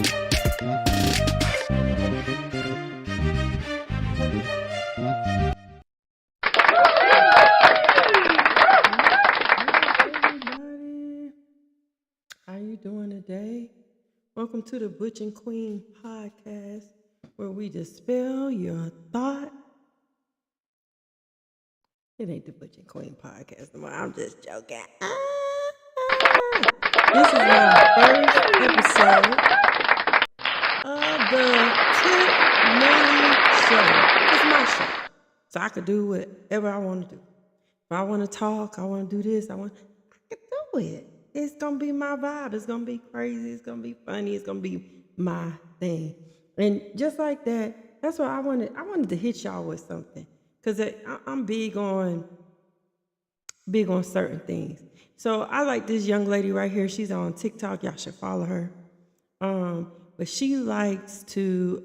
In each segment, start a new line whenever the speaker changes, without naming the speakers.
Everybody, how you doing today? Welcome to the Butch and Queen podcast, where we dispel your thought. It ain't the Butch and Queen podcast no more. I'm just joking. This is my first episode of the Tip Millie Show. It's my show, so I could do whatever I want to do. If I want to talk, I want to do this. I can do it. It's gonna be my vibe. It's gonna be crazy. It's gonna be funny. It's gonna be my thing. And just like that, that's what I wanted. I wanted to hit y'all with something because I'm big on certain things. So I like this young lady right here. She's on TikTok. Y'all should follow her. But she likes to.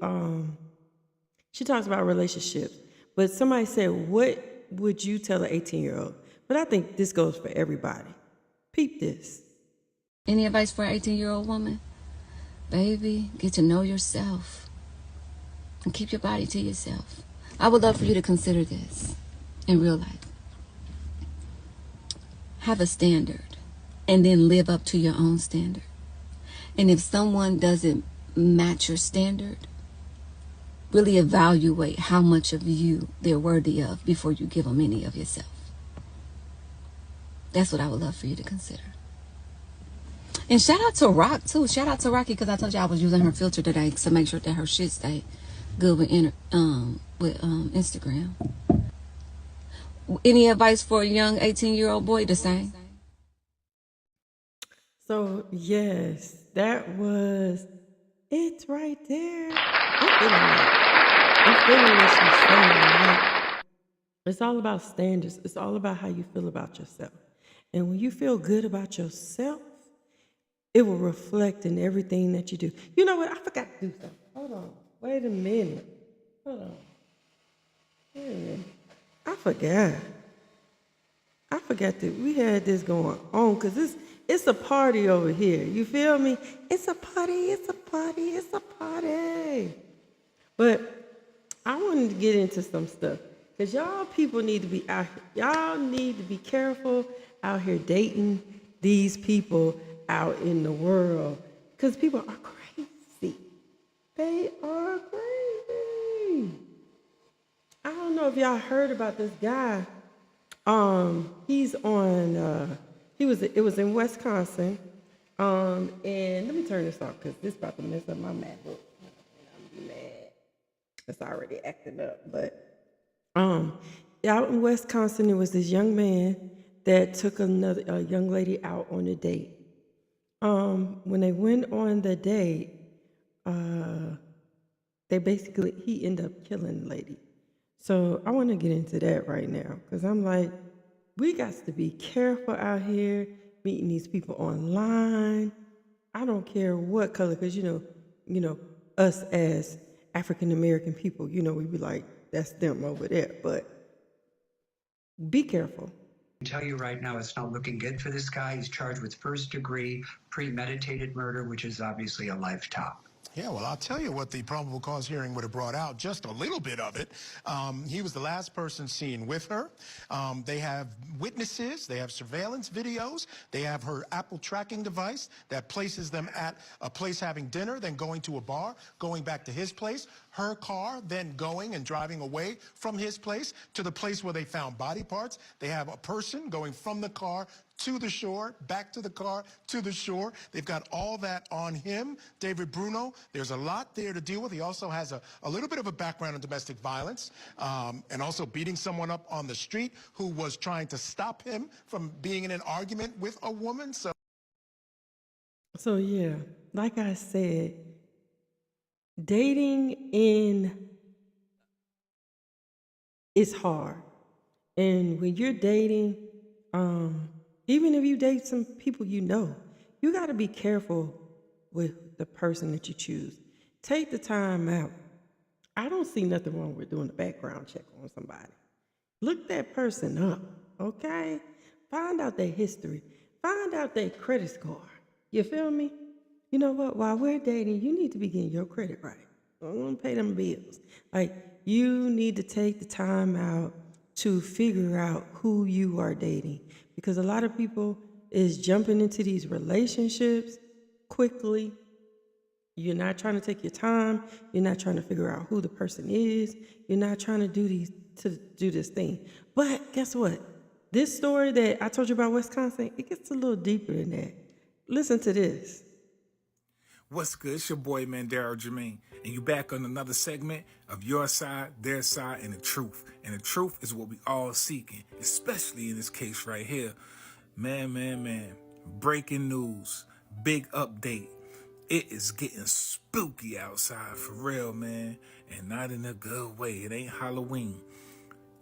She talks about relationships. But somebody said, "What would you tell an 18-year-old?" But I think this goes for everybody. Peep this.
Any advice for an 18-year-old woman? Baby, get to know yourself and keep your body to yourself. I would love for you to consider this in real life. Have a standard and then live up to your own standard. And if someone doesn't match your standard, really evaluate how much of you they're worthy of before you give them any of yourself. That's what I would love for you to consider. And shout out to Rock too. Shout out to Rocky because I told you I was using her filter today to make sure that her shit stay good with Instagram. Any advice for a young 18-year-old boy to say?
So yes, that was it right there. I'm feeling that. I'm feeling what she's saying. Right? It's all about standards. It's all about how you feel about yourself. And when you feel good about yourself, it will reflect in everything that you do. You know what? I forgot to do something. Hold on. Wait a minute. Hold on. Wait a minute. I forgot that we had this going on because it's a party over here. You feel me? It's a party. It's a party. It's a party. But I wanted to get into some stuff because y'all people need to be out here. Y'all need to be careful out here dating these people out in the world because people are crazy. They are crazy. I don't know if y'all heard about this guy. He's on. It was in Wisconsin. And let me turn this off because this is about to mess up my MacBook. I'm mad. It's already acting up. But out in Wisconsin, there was this young man that took a young lady out on a date. When they went on the date, he ended up killing the lady. So I want to get into that right now because I'm like, we got to be careful out here meeting these people online. I don't care what color, because you know, us as African American people, we be like, that's them over there. But be careful.
I can tell you right now, it's not looking good for this guy. He's charged with first-degree premeditated murder, which is obviously a life top.
Yeah, well, I'll tell you what the probable cause hearing would have brought out, just a little bit of it. He was the last person seen with her. They have witnesses, they have surveillance videos, they have her Apple tracking device that places them at a place having dinner, then going to a bar, going back to his place, her car, then going and driving away from his place to the place where they found body parts. They have a person going from the car to the shore, back to the car, to the shore. They've got all that on him. David Bruno, there's a lot there to deal with. He also has a little bit of a background in domestic violence and also beating someone up on the street who was trying to stop him from being in an argument with a woman.
So yeah, like I said, dating is hard. And when you're dating, even if you date some people you got to be careful with the person that you choose. Take the time out. I don't see nothing wrong with doing a background check on somebody. Look that person up, okay? Find out their history. Find out their credit score. You feel me? you know what? While we're dating, you need to be getting your credit right. I want to pay them bills. Like, you need to take the time out to figure out who you are dating. Because a lot of people is jumping into these relationships quickly. You're not trying to take your time. You're not trying to figure out who the person is. You're not trying to do this thing. But guess what? This story that I told you about Wisconsin, it gets a little deeper than that. Listen to this.
What's good? It's your boy, man, Daryl Jermaine, and you back on another segment of Your Side, Their Side, and the Truth. And the truth is what we all seeking, especially in this case right here. Man. Breaking news. Big update. It is getting spooky outside for real, man. And not in a good way. It ain't Halloween.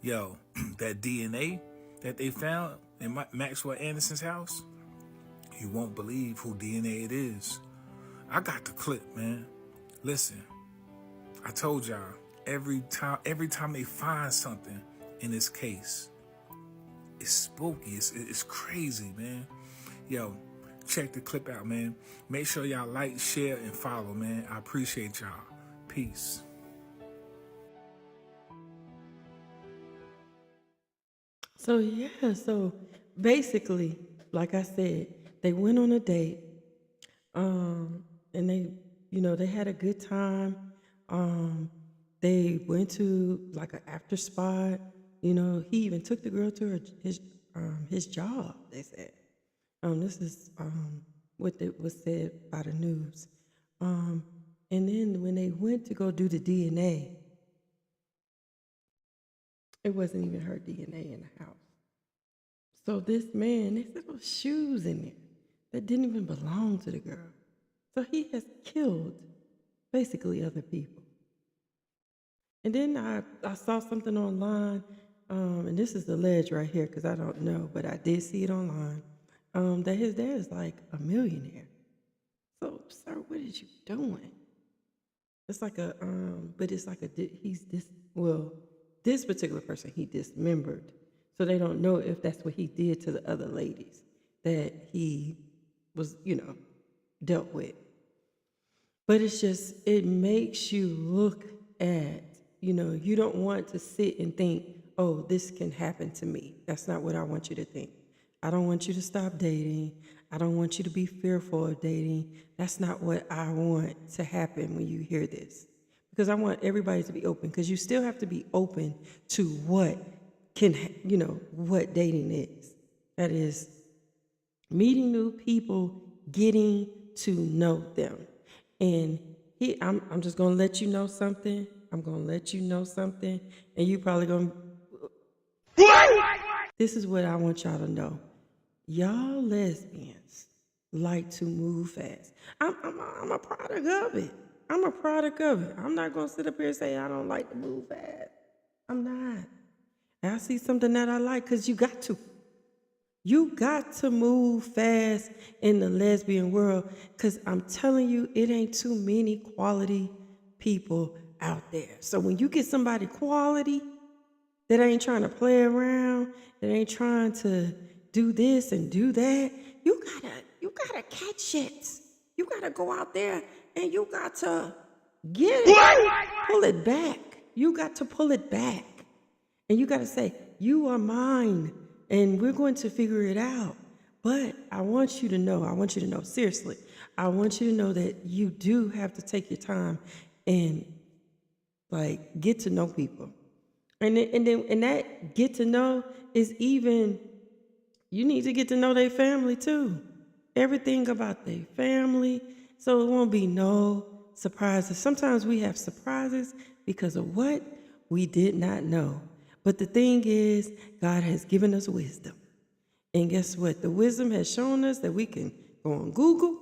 Yo, that DNA that they found in Maxwell Anderson's house, you won't believe who DNA it is. I got the clip, man. Listen, I told y'all, every time they find something in this case, it's spooky. It's crazy, man. Yo, check the clip out, man. Make sure y'all like, share, and follow, man. I appreciate y'all. Peace.
So basically, like I said, they went on a date, and they had a good time. They went to like an after spot. He even took the girl to his job, they said. This is what was said by the news. And then when they went to go do the DNA, it wasn't even her DNA in the house. So this man, they said there was shoes in there that didn't even belong to the girl. So he has killed basically other people. And then I saw something online, and this is alleged right here because I don't know, but I did see it online, that his dad is like a millionaire. So, sir, what is you doing? It's like this particular person he dismembered. So they don't know if that's what he did to the other ladies that he was, dealt with. But it makes you look at, you don't want to sit and think, oh, this can happen to me. That's not what I want you to think. I don't want you to stop dating. I don't want you to be fearful of dating. That's not what I want to happen when you hear this. Because I want everybody to be open, because you still have to be open to what dating is. That is meeting new people, getting to know them. And I'm just going to let you know something. I'm going to let you know something. And you probably going to... This is what I want y'all to know. Y'all lesbians like to move fast. I'm a product of it. I'm a product of it. I'm not going to sit up here and say I don't like to move fast. I'm not. I see something that I like, because you got to. You got to move fast in the lesbian world, because I'm telling you, it ain't too many quality people out there. So when you get somebody quality that ain't trying to play around, that ain't trying to do this and do that, you gotta catch it. You gotta go out there and you got to get it. Pull it back. You got to pull it back. And you got to say, you are mine, and we're going to figure it out. But I want you to know, seriously, I want you to know that you do have to take your time and get to know people. And that get to know is even, you need to get to know their family too. Everything about their family, so it won't be no surprises. Sometimes we have surprises because of what we did not know. But the thing is, God has given us wisdom. And guess what? The wisdom has shown us that we can go on Google.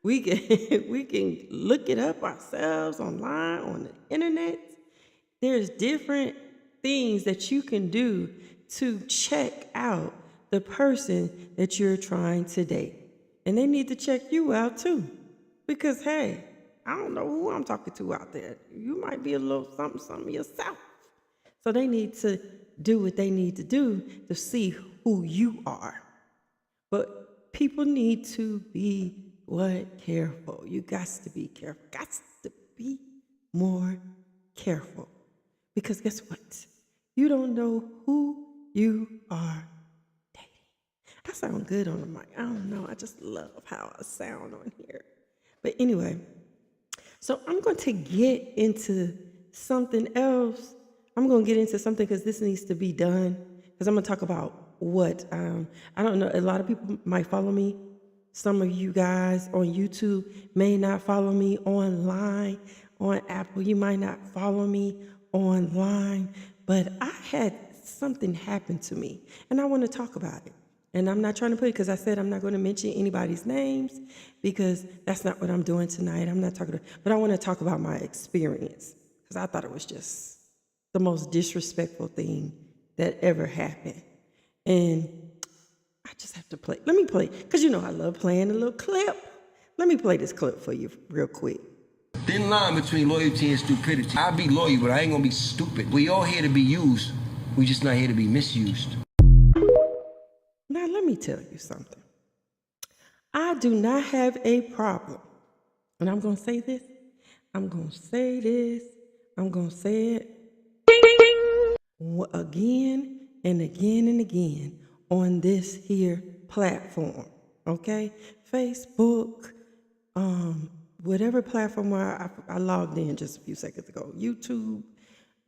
We can look it up ourselves online, on the internet. There's different things that you can do to check out the person that you're trying to date. And they need to check you out too. Because, hey, I don't know who I'm talking to out there. You might be a little something yourself. So they need to do what they need to do to see who you are. But people need to be what? Careful. You got to be careful. Got to be more careful. Because guess what? You don't know who you are dating. I sound good on the mic. I don't know. I just love how I sound on here. But anyway, so I'm going to get into something else. I'm going to get into something because this needs to be done. Because I'm going to talk about what, I don't know, a lot of people might follow me. Some of you guys on YouTube may not follow me online. On Apple, you might not follow me online. But I had something happen to me, and I want to talk about it. And I'm not trying to put it, because I said I'm not going to mention anybody's names, because that's not what I'm doing tonight. I'm not talking about, but I want to talk about my experience, because I thought it was just the most disrespectful thing that ever happened. And I just have to play. Let me play, because you know I love playing a little clip. Let me play this clip for you real quick.
Thin line between loyalty and stupidity. I'll be loyal, but I ain't gonna be stupid. We all here to be used. We just not here to be misused.
Now, let me tell you something. I do not have a problem. And I'm going to say this. I'm going to say this. I'm going to say it again and again and again on this here platform. Okay? Facebook, whatever platform where I logged in just a few seconds ago, YouTube.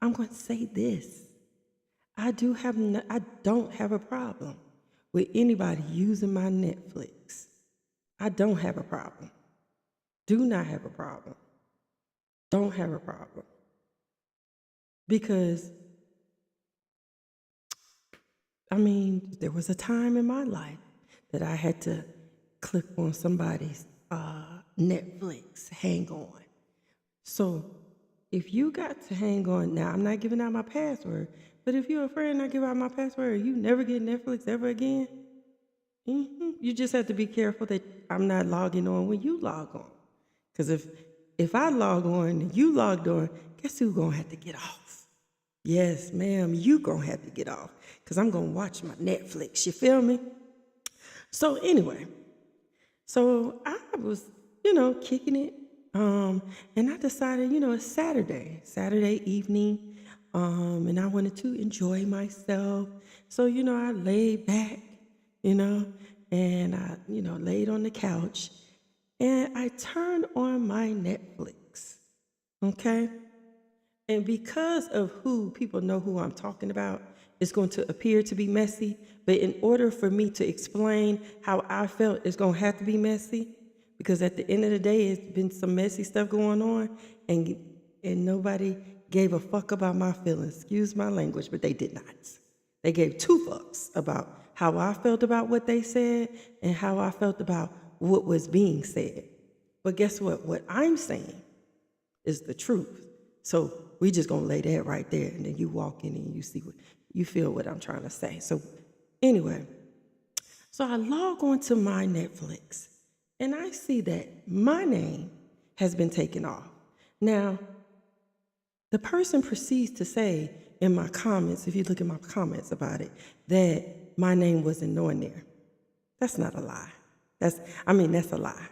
I'm going to say this. I don't have a problem with anybody using my Netflix. I don't have a problem. Do not have a problem. Don't have a problem. Because, I mean, there was a time in my life that I had to click on somebody's Netflix, hang on. So if you got to hang on, now I'm not giving out my password, but if you're afraid not give out my password, you never get Netflix ever again. You just have to be careful that I'm not logging on when you log on. Because if I log on and you logged on, guess who's going to have to get off? Yes, ma'am, you going to have to get off. Because I'm going to watch my Netflix, you feel me? So anyway, so I was, kicking it. And I decided, it's Saturday evening. And I wanted to enjoy myself. So, I laid back, and I, laid on the couch and I turned on my Netflix. Okay. And because of who people know who I'm talking about, it's going to appear to be messy. But in order for me to explain how I felt, it's going to have to be messy. Because at the end of the day, it's been some messy stuff going on, and nobody gave a fuck about my feelings. Excuse my language, but they did not. They gave two fucks about how I felt about what they said and how I felt about what was being said. But guess what? What I'm saying is the truth. So we just gonna lay that right there, and then you walk in and you see what you feel what I'm trying to say. So anyway, so I log on to my Netflix. And I see that my name has been taken off. Now, the person proceeds to say in my comments, if you look at my comments about it, that my name wasn't on there. That's not a lie. That's a lie.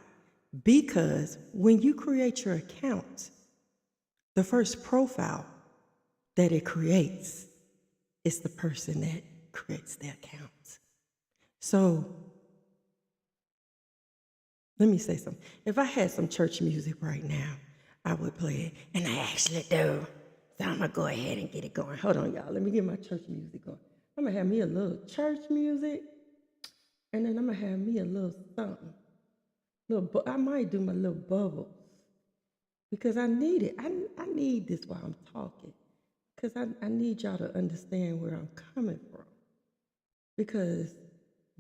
Because when you create your account, the first profile that it creates is the person that creates the account. So, let me say something. If I had some church music right now, I would play it. And I actually do. So I'm going to go ahead and get it going. Hold on, y'all. Let me get my church music going. I'm going to have me a little church music. And then I'm going to have me a little something. I might do my little bubbles. Because I need it. I need this while I'm talking. Because I need y'all to understand where I'm coming from. Because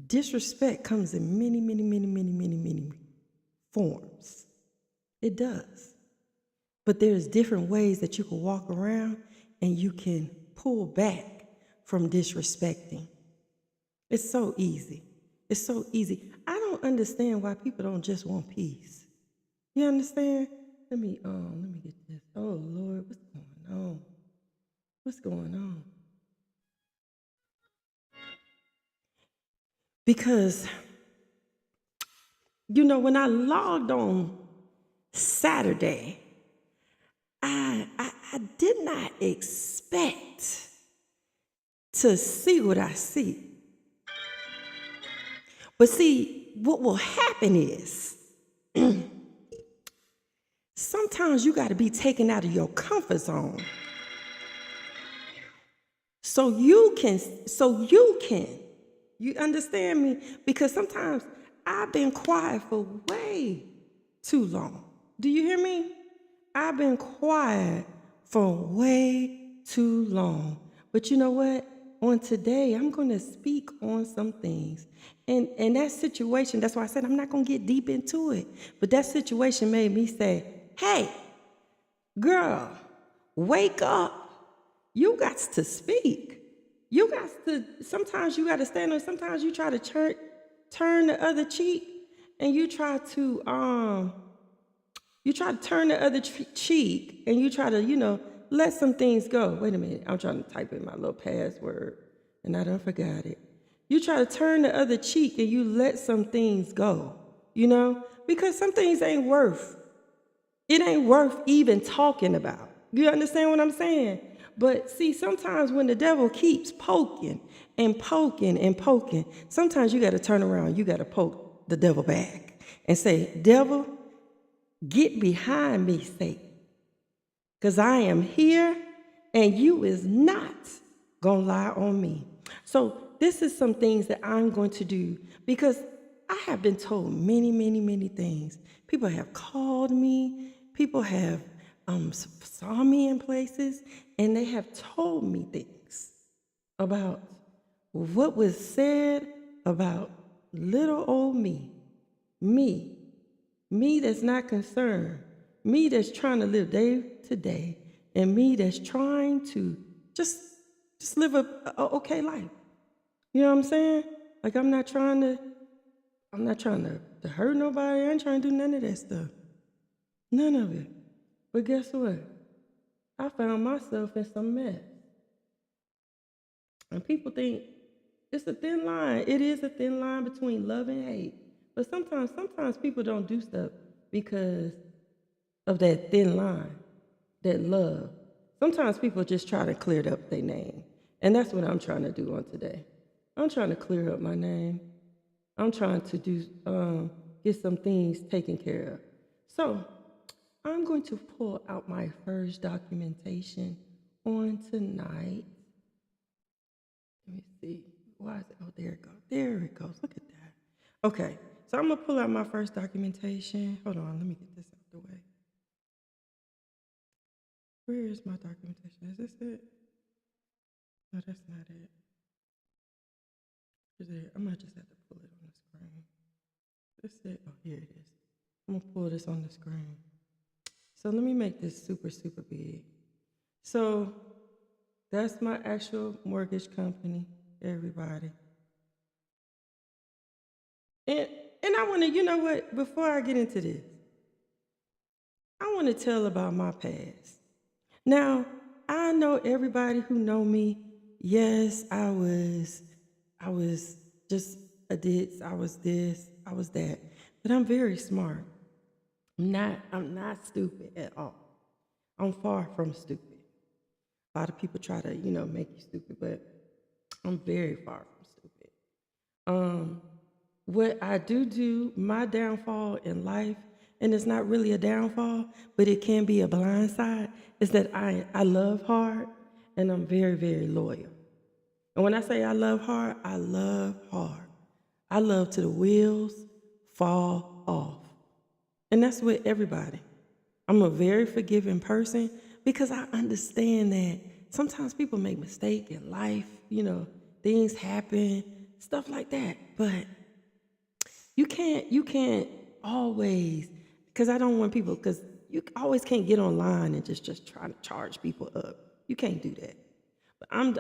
disrespect comes in many, many, many, many, many, many forms. It does. But there's different ways that you can walk around and you can pull back from disrespecting. It's so easy. It's so easy. I don't understand why people don't just want peace. You understand? Let me get this. Oh Lord, what's going on? What's going on? Because You know, when I logged on Saturday, I did not expect to see what I see. But see, what will happen is sometimes you got to be taken out of your comfort zone so you can, you understand me? Because sometimes I've been quiet for way too long. Do you hear me? I've been quiet for way too long. But you know what? On today, I'm going to speak on some things. And that situation, that's why I said I'm not going to get deep into it. But that situation made me say, hey, girl, wake up. You got to speak. You got to, sometimes you got to stand up. Sometimes you try to turn the other cheek and you try to turn the other cheek and you try to, let some things go. Wait a minute. I'm trying to type in my little password and I done forgot it. You try to turn the other cheek and you let some things go, because some things ain't worth even talking about. You understand what I'm saying? But see, sometimes when the devil keeps poking and poking and poking, sometimes you got to turn around. You got to poke the devil back and say, devil, get behind me, Satan. Because I am here and you is not going to lie on me. So this is some things that I'm going to do because I have been told many, many, many things. People have called me. People have saw me in places and they have told me things about what was said about little old me that's not concerned, me that's trying to live day to day, and me that's trying to just live a okay life. You know what I'm saying? Like I'm not trying to hurt nobody. I ain't trying to do none of that stuff. None of it. But guess what? I found myself in some mess. And people think it's a thin line. It is a thin line between love and hate. But sometimes people don't do stuff because of that thin line, that love. Sometimes people just try to clear up their name. And that's what I'm trying to do on today. I'm trying to clear up my name. I'm trying to get some things taken care of. So I'm going to pull out my first documentation on tonight. Let me see. Why is it? Oh, there it goes. There it goes. Look at that. Okay. So I'm going to pull out my first documentation. Hold on. Let me get this out the way. Where is my documentation? Is this it? No, that's not it. Is it? I might just have to pull it on the screen. This it? Oh, here it is. I'm going to pull this on the screen. So let me make this super, super big. So that's my actual mortgage company, everybody. And I want to, you know what, before I get into this, I want to tell about my past. Now, I know everybody who know me, yes, I was just a ditz, I was this, I was that. But I'm very smart. I'm not stupid at all. I'm far from stupid. A lot of people try to, make you stupid, but I'm very far from stupid. What I do, my downfall in life, and it's not really a downfall, but it can be a blind side, is that I love hard and I'm very, very loyal. And when I say I love hard, I love hard. I love till the wheels fall off. And that's with everybody. I'm a very forgiving person because I understand that sometimes people make mistakes in life, things happen, stuff like that. But you can't always, because I don't want people, because you always can't get online and just try to charge people up. You can't do that. But I'm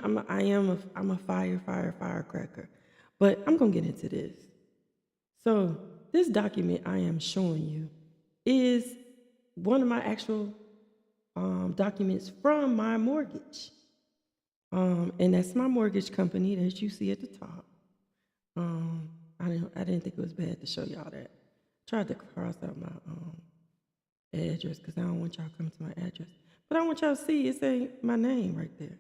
a firecracker. But I'm gonna get into this. So this document I am showing you is one of my actual documents from my mortgage. And that's my mortgage company that you see at the top. I didn't think it was bad to show y'all that. tried to cross out my address because I don't want y'all to come to my address. But I want y'all to see it say my name right there.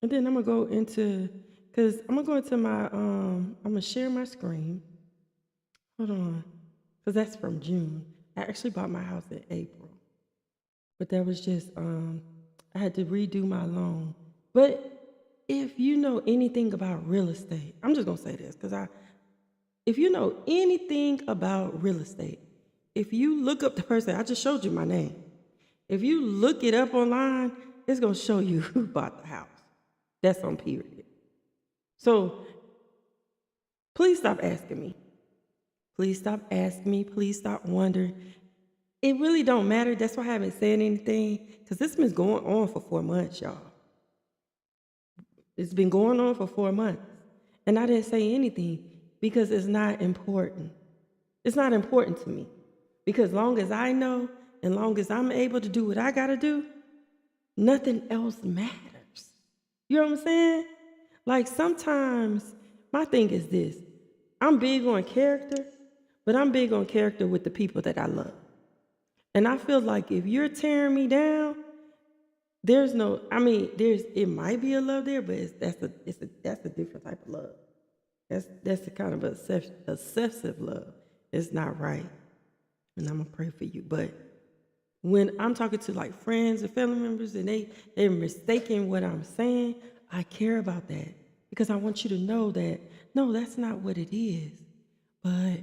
And then I'm gonna go into, cause I'm gonna go into my I'm gonna share my screen. Hold on, cause that's from June. I actually bought my house in April, but that was just I had to redo my loan. But if you know anything about real estate, I'm just gonna say this, if you know anything about real estate, if you look up the person, I just showed you my name. If you look it up online, it's gonna show you who bought the house. That's on period. So please stop asking me. Please stop asking me. Please stop wondering. It really don't matter. That's why I haven't said anything, because this has been going on for 4 months, y'all. It's been going on for 4 months. And I didn't say anything because it's not important. It's not important to me. Because long as I know and long as I'm able to do what I gotta do, nothing else matters. You know what I'm saying? Like sometimes my thing is this. I'm big on character, but I'm big on character with the people that I love. And I feel like if you're tearing me down, there's no, I mean, it might be a love there, but that's a different type of love. That's a kind of obsessive love. It's not right. And I'm gonna pray for you. But when I'm talking to like friends and family members and they're mistaking what I'm saying, I care about that because I want you to know that, no, that's not what it is. But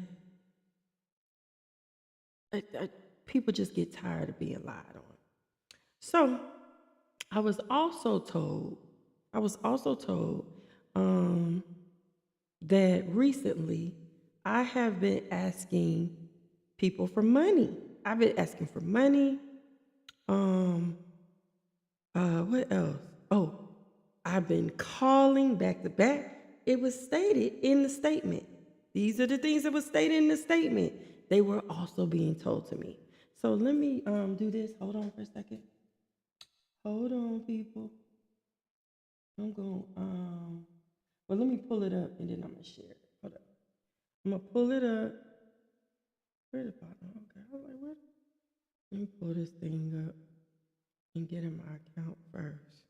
people just get tired of being lied on. So I was also told that recently I have been asking people for money. I've been asking for money. What else? Oh, I've been calling back to back. It was stated in the statement. These are the things that were stated in the statement. They were also being told to me. So let me do this. Hold on for a second. Hold on, people. I'm going well, let me pull it up and then I'm gonna share it. Hold up. I'm gonna pull it up. Where the bottom? Okay, I was like, what? Let me pull this thing up and get in my account first.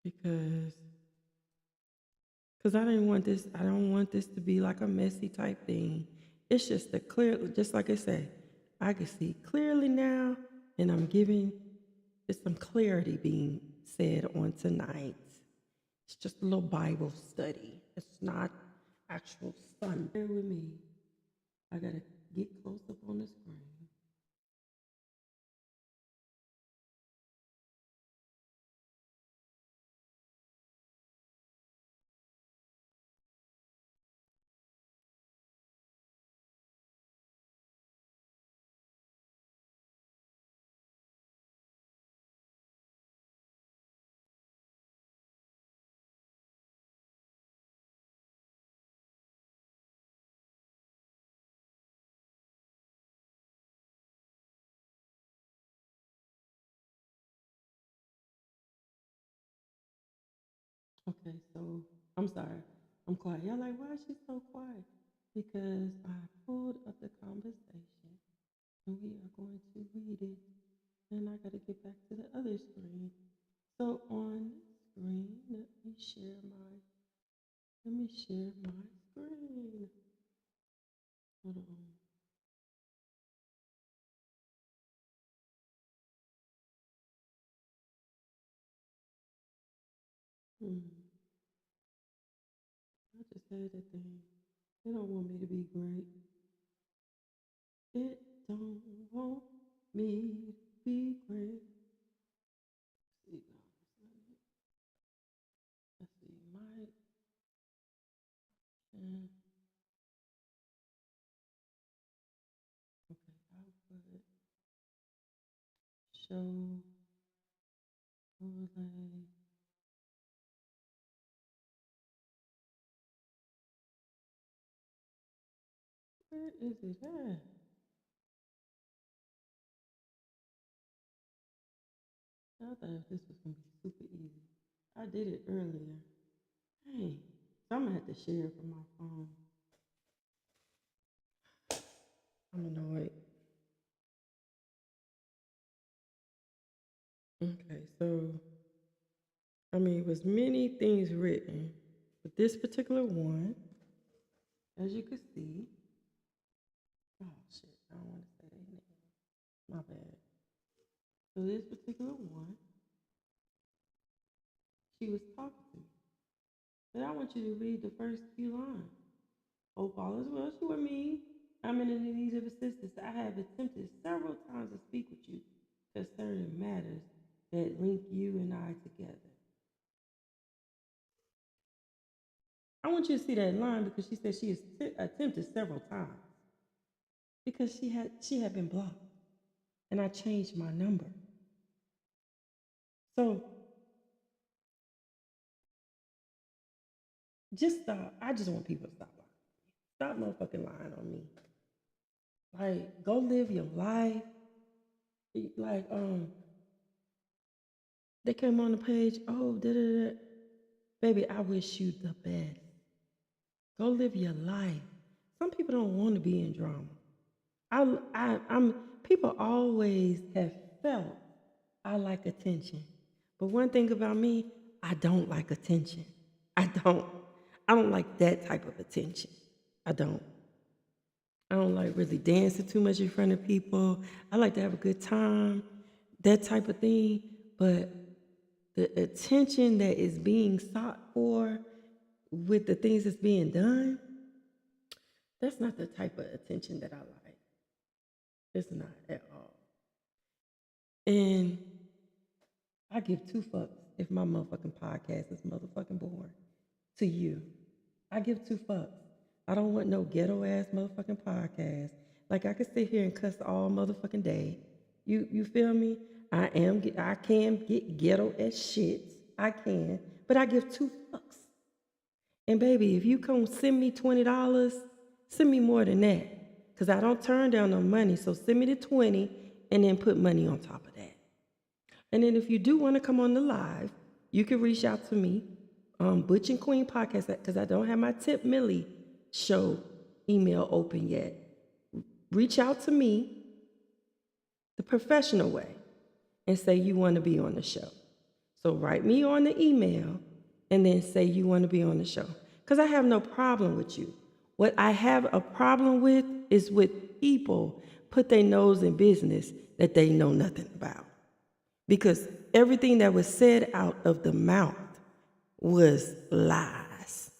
Because I don't want this to be like a messy type thing. It's just just like I say, I can see clearly now, and I'm giving there's some clarity being said on tonight. It's just a little Bible study. It's not actual fun. Bear with me. I gotta get close up on the screen. Okay, so I'm sorry. I'm quiet. Y'all like, why is she so quiet? Because I pulled up the conversation and we are going to read it. And I gotta get back to the other screen. So on screen, let me share my screen. Hold on. I just had that thing. They don't want me to be great. It don't want me to be great. Let's see, no, let's see, Mike. And okay, I'll put show overlay. Where is it at? I thought this was gonna be super easy. I did it earlier. Hey, so I'm gonna have to share it from my phone. I'm annoyed. Okay, so it was many things written, but this particular one, as you can see, oh shit, I don't want to say that name. My bad. So this particular one, she was talking to me. But I want you to read the first few lines. Hope all is well with me. I'm in need of assistance. I have attempted several times to speak with you concerning matters that link you and I together. I want you to see that line because she said she has attempted several times because she had been blocked, and I changed my number. So just stop. I just want people to stop lying. Stop motherfucking lying on me. Like, go live your life. Like, they came on the page, oh, da-da-da. Baby, I wish you the best. Go live your life. Some people don't want to be in drama. People always have felt I like attention. But one thing about me, I don't like attention. I don't like that type of attention. I don't like really dancing too much in front of people. I like to have a good time, that type of thing. But the attention that is being sought for with the things that's being done, that's not the type of attention that I like. It's not at all. And I give two fucks if my motherfucking podcast is motherfucking boring to you. I give two fucks. I don't want no ghetto ass motherfucking podcast. Like, I could sit here and cuss all motherfucking day. You feel me? I can get ghetto as shit. I can, but I give two fucks. And baby, if you come send me $20, send me more than that. Because I don't turn down no money. So send me the 20 and then put money on top of that. And then if you do want to come on the live, you can reach out to me, Butch and Queen Podcast, because I don't have my Tip Millie show email open yet. Reach out to me the professional way and say you want to be on the show. So write me on the email and then say you want to be on the show. Because I have no problem with you. What I have a problem with is with people put their nose in business that they know nothing about. Because everything that was said out of the mouth was lies.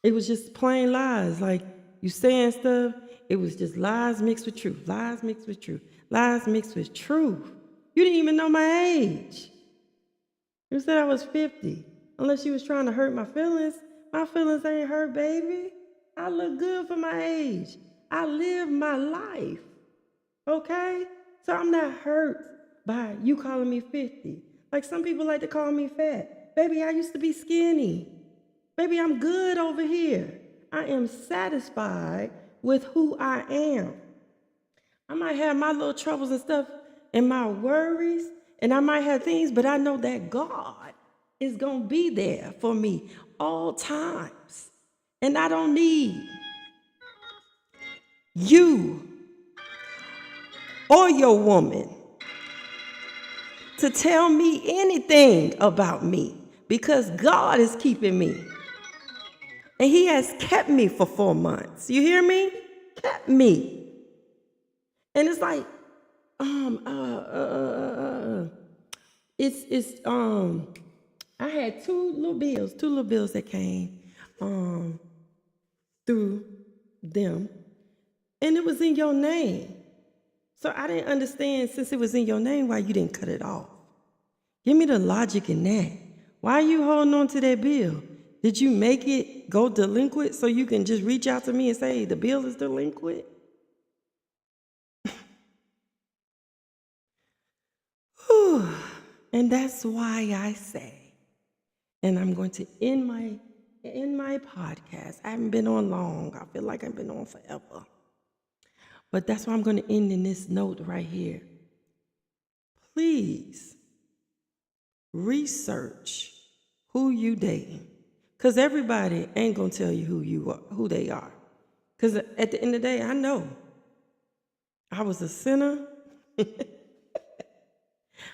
It was just plain lies. Like, you saying stuff, it was just lies mixed with truth. Lies mixed with truth. Lies mixed with truth. You didn't even know my age. You said I was 50. Unless you was trying to hurt my feelings. My feelings ain't hurt, baby. I look good for my age. I live my life. Okay? So I'm not hurt by you calling me 50. Like, some people like to call me fat. Baby, I used to be skinny. Baby, I'm good over here. I am satisfied with who I am. I might have my little troubles and stuff and my worries, and I might have things, but I know that God is going to be there for me all times. And I don't need you or your woman to tell me anything about me, because God is keeping me. And he has kept me for 4 months. You hear me? Kept me. And it's like, I had two little bills that came through them, and it was in your name. So I didn't understand, since it was in your name, why you didn't cut it off. Give me the logic in that. Why are you holding on to that bill? Did you make it go delinquent so you can just reach out to me and say, hey, the bill is delinquent? And that's why I say, and I'm going to end my podcast. I haven't been on long. I feel like I've been on forever. But that's why I'm going to end in this note right here. Please research who you dating. Because everybody ain't going to tell you who they are. Because at the end of the day, I know. I was a sinner.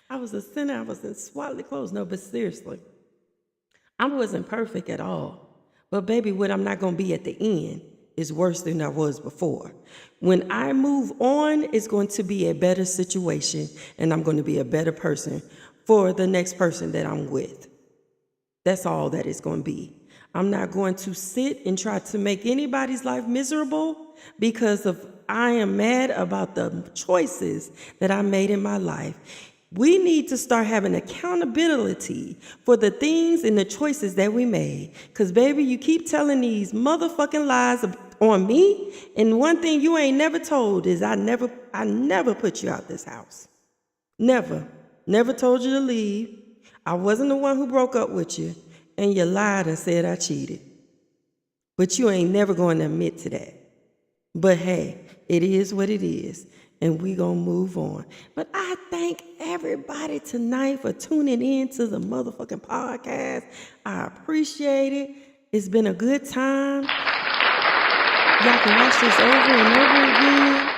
I was in swaddling clothes. No, but seriously, I wasn't perfect at all. But baby, what I'm not going to be at the end is worse than I was before. When I move on, it's going to be a better situation, and I'm going to be a better person for the next person that I'm with. That's all that it's going to be. I'm not going to sit and try to make anybody's life miserable because I am mad about the choices that I made in my life. We need to start having accountability for the things and the choices that we made. Because, baby, you keep telling these motherfucking lies on me. And one thing you ain't never told is I never put you out this house. Never. Never told you to leave. I wasn't the one who broke up with you. And you lied and said I cheated. But you ain't never going to admit to that. But hey, it is what it is. And we gonna move on. But I thank everybody tonight for tuning in to the motherfucking podcast. I appreciate it. It's been a good time. Y'all can watch this over and over again.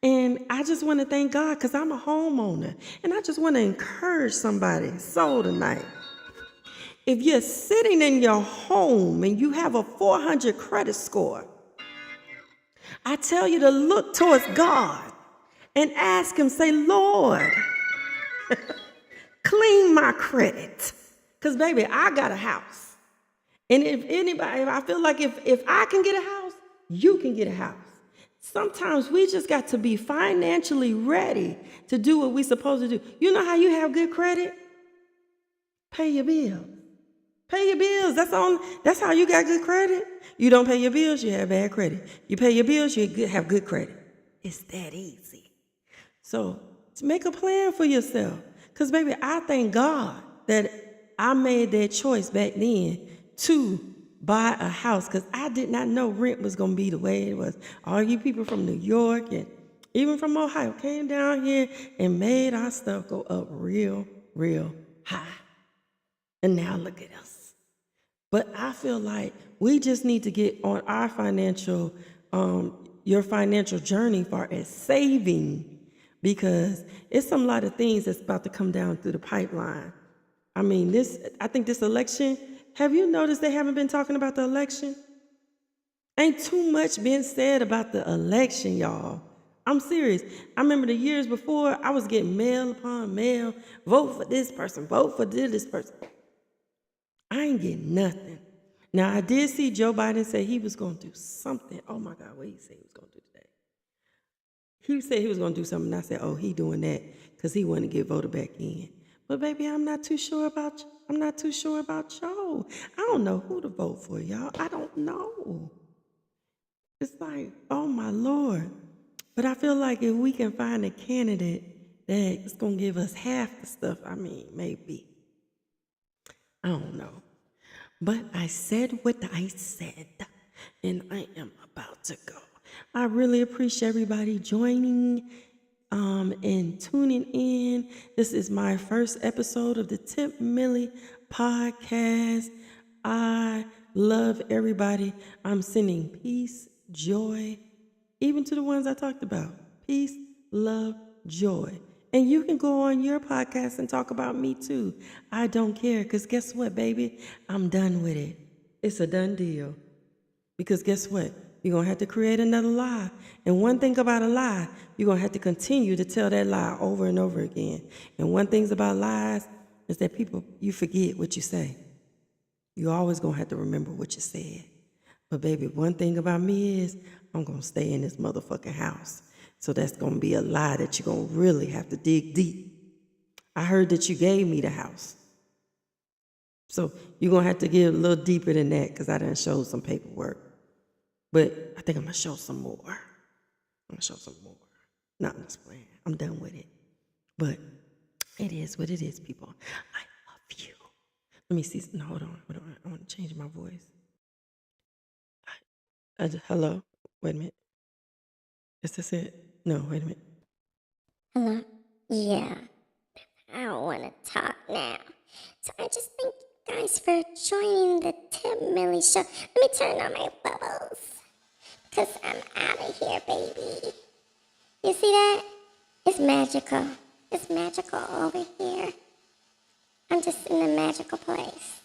And I just want to thank God because I'm a homeowner. And I just want to encourage somebody's soul tonight. If you're sitting in your home and you have a 400 credit score, I tell you to look towards God and ask him, say, Lord, clean my credit. Because, baby, I got a house. And if I feel like if I can get a house, you can get a house. Sometimes we just got to be financially ready to do what we're supposed to do. You know how you have good credit? Pay your bills. Pay your bills. That's how you got good credit. You don't pay your bills, you have bad credit. You pay your bills, you have good credit. It's that easy. So make a plan for yourself. Because, baby, I thank God that I made that choice back then to buy a house because I did not know rent was going to be the way it was. All you people from New York and even from Ohio came down here and made our stuff go up real, real high. And now look at us. But I feel like we just need to get on our your financial journey far as saving, because it's a lot of things that's about to come down through the pipeline. I mean, I think this election, have you noticed they haven't been talking about the election? Ain't too much been said about the election, y'all. I'm serious. I remember the years before, I was getting mail upon mail, vote for this person, vote for this person. I ain't getting nothing. Now, I did see Joe Biden say he was going to do something. Oh, my God, what did he say he was going to do today? He said he was going to do something, and I said, oh, he doing that because he wanted to get voted back in. But, baby, I'm not too sure about Joe. I don't know who to vote for, y'all. I don't know. It's like, oh, my Lord. But I feel like if we can find a candidate that's going to give us half the stuff, I mean, maybe. I don't know. But I said what I said, and I am about to go. I really appreciate everybody joining and tuning in. This is my first episode of the Tip Millie podcast. I love everybody. I'm sending peace, joy, even to the ones I talked about. Peace, love, joy. And you can go on your podcast and talk about me too. I don't care, because guess what, baby? I'm done with it. It's a done deal. Because guess what? You're going to have to create another lie. And one thing about a lie, you're going to have to continue to tell that lie over and over again. And one thing about lies is that you forget what you say. You're always going to have to remember what you said. But baby, one thing about me is I'm going to stay in this motherfucking house. So that's going to be a lie that you're going to really have to dig deep. I heard that you gave me the house. So you're going to have to get a little deeper than that, because I done showed some paperwork. But I think I'm going to show some more. Not this plan. I'm done with it. But it is what it is, people. I love you. Let me see. No, hold on. I want to change my voice. Hello? Wait a minute. Is this it? No, wait a minute.
Hello? Yeah. I don't want to talk now. So I just thank you guys for joining the Tim Millie Show. Let me turn on my bubbles, because I'm out of here, baby. You see that? It's magical. It's magical over here. I'm just in a magical place.